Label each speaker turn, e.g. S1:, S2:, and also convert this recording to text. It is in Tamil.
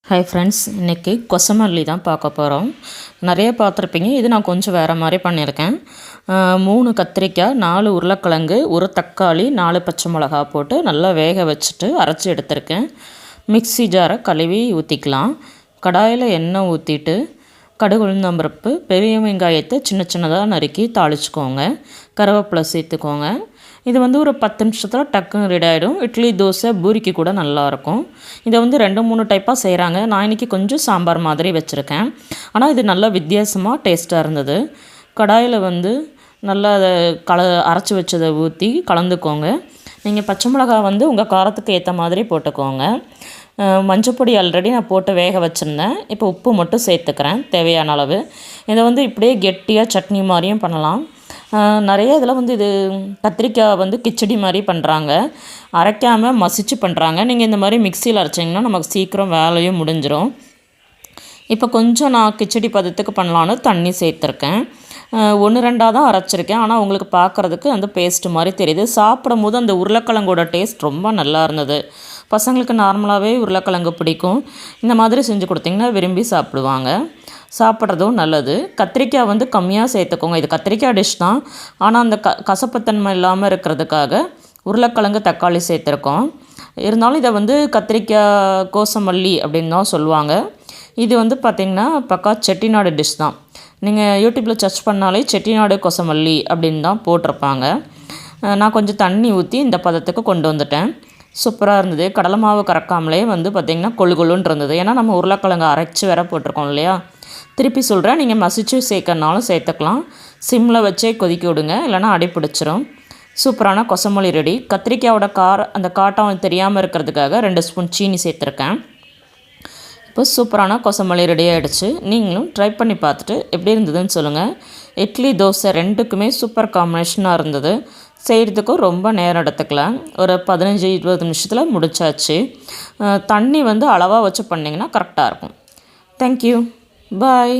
S1: ஹாய் ஃப்ரெண்ட்ஸ், இன்றைக்கி கொசமல்லி தான் பார்க்க போகிறோம். நிறைய பார்த்துருப்பீங்க. இது நான் கொஞ்சம் வேறு மாதிரி பண்ணியிருக்கேன். 3 கத்திரிக்காய், 4 உருளைக்கிழங்கு, 1 தக்காளி, 4 பச்சை மிளகா போட்டு நல்லா வேக வச்சுட்டு அரைச்சி எடுத்திருக்கேன். மிக்ஸி ஜாரை கழுவி ஊற்றிக்கலாம். கடாயில் எண்ணெய் ஊற்றிட்டு கடுகு, உளுந்தம்பருப்பு, பெரிய வெங்காயத்தை சின்ன சின்னதாக நறுக்கி தாளிச்சுக்கோங்க. கருவேப்பிலை சேர்த்துக்கோங்க. இது ஒரு 10 நிமிஷத்தில் டக்குன்னு ரெடி ஆகிடும். இட்லி, தோசை, பூரிக்கு கூட நல்லாயிருக்கும். இதை 2-3 டைப்பாக செய்கிறாங்க. நான் இன்றைக்கி கொஞ்சம் சாம்பார் மாதிரி வச்சுருக்கேன். ஆனால் இது நல்லா வித்தியாசமாக டேஸ்ட்டாக இருந்தது. கடாயில் நல்லா அதை அரைச்சி வச்சதை ஊற்றி கலந்துக்கோங்க. நீங்கள் பச்சை மிளகா உங்கள் காரத்துக்கு ஏற்ற மாதிரி போட்டுக்கோங்க. மஞ்சப்பொடி ஆல்ரெடி நான் போட்டு வேக வச்சுருந்தேன். இப்போ உப்பு மட்டும் சேர்த்துக்கிறேன் தேவையான அளவு. இதை இப்படியே கெட்டியாக சட்னி மாதிரியும் பண்ணலாம். நிறைய இதில் இது கத்திரிக்காய் கிச்சடி மாதிரி பண்ணுறாங்க. அரைக்காமல் மசிச்சு பண்ணுறாங்க. நீங்கள் இந்த மாதிரி மிக்சியில் அரைச்சிங்கன்னா நமக்கு சீக்கிரம் வேலையும் முடிஞ்சிடும். இப்போ கொஞ்சம் நான் கிச்சடி பதத்துக்கு பண்ணலான்னு தண்ணி சேர்த்துருக்கேன். 1-2 தான் அரைச்சிருக்கேன். ஆனால் உங்களுக்கு பார்க்குறதுக்கு பேஸ்ட் மாதிரி தெரியுது. சாப்பிடும் போது அந்த உருளைக்கிழங்கோட டேஸ்ட் ரொம்ப நல்லா இருந்தது. பசங்களுக்கு நார்மலாகவே உருளைக்கிழங்கு பிடிக்கும். இந்த மாதிரி செஞ்சு கொடுத்திங்கன்னா விரும்பி சாப்பிடுவாங்க. சாப்பிட்றதும் நல்லது. கத்திரிக்காய் கம்மியாக சேர்த்துக்கோங்க. இது கத்திரிக்காய் டிஷ் தான். ஆனால் அந்த கசப்புத்தன்மை இல்லாமல் இருக்கிறதுக்காக உருளைக்கிழங்கு, தக்காளி சேர்த்துருக்கோம். இருந்தாலும் இதை கத்திரிக்காய் கோசமல்லி அப்படின்னு தான் சொல்லுவாங்க. இது பார்த்திங்கன்னா பக்கா செட்டிநாடு டிஷ் தான். நீங்கள் யூடியூப்பில் சர்ச் பண்ணாலே செட்டிநாடு கொசமல்லி அப்படின்னு தான் போட்டிருப்பாங்க. நான் கொஞ்சம் தண்ணி ஊற்றி இந்த பதத்துக்கு கொண்டு வந்துட்டேன். சூப்பராக இருந்தது. கடலை மாவு கறக்காமலே பார்த்திங்கன்னா கொழுன்னு இருந்தது. ஏன்னா நம்ம உருளைக்கிழங்கு அரைச்சி வேற போட்டிருக்கோம் இல்லையா. திருப்பி சொல்கிறேன், நீங்கள் மசிச்சு சேர்க்கறனாலும் சேர்த்துக்கலாம். சிம்மில் வச்சே கொதிக்க விடுங்க, இல்லைனா அடி பிடிச்சிரும். சூப்பரான கொசமல்லி ரெடி. கத்திரிக்காயோட அந்த காட்டம் தெரியாமல் இருக்கிறதுக்காக 2 ஸ்பூன் சீனி சேர்த்துருக்கேன். இப்போ சூப்பரான கொசமல்லி ரெடி ஆகிடுச்சு. நீங்களும் ட்ரை பண்ணி பார்த்துட்டு எப்படி இருந்ததுன்னு சொல்லுங்கள். இட்லி, தோசை 2க்குமே சூப்பர் காம்பினேஷனாக இருந்தது. செய்கிறதுக்கும் ரொம்ப நேரம் எடுத்துக்கலாம். ஒரு 15-20 நிமிஷத்தில் முடிச்சாச்சு. தண்ணி அளவாக வச்சு பண்ணிங்கன்னா கரெக்டாக இருக்கும். தேங்க்யூ. பாய்.